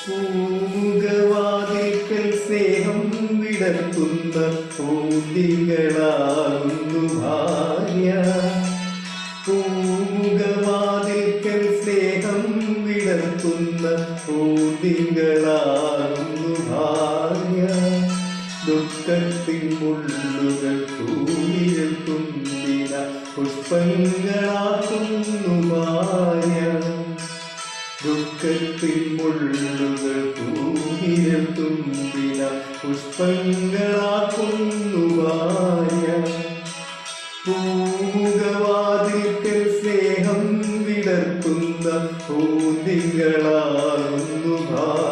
പൂമുഖവാതിൽക്കൽ സ്നേഹം വിടർത്തുന്ന പൂന്തികളാകുന്നു ഭാര്യ. പൂമുഖവാതിൽക്കൽ സ്നേഹം വിടർത്തുന്ന പൂന്തികളാകുന്നു ഭാര്യ. ദുഃഖത്തിൻ മുള്ളുകൾ തൂവിരൽ തുമ്പിന പുഷ്പങ്ങളാക്കുന്നു ഭാര്യ. ദുഃഖത്തിൻ മുള്ളുകൾ തൂവിരൽ തുമ്പിന പുഷ്പങ്ങളാക്കുന്നു ഭാര്യ. പൂമുഖവാതിൽക്കൽ സ്നേഹം വിടർത്തുന്ന പൂന്തികളാകുന്നു ഭാര്യ.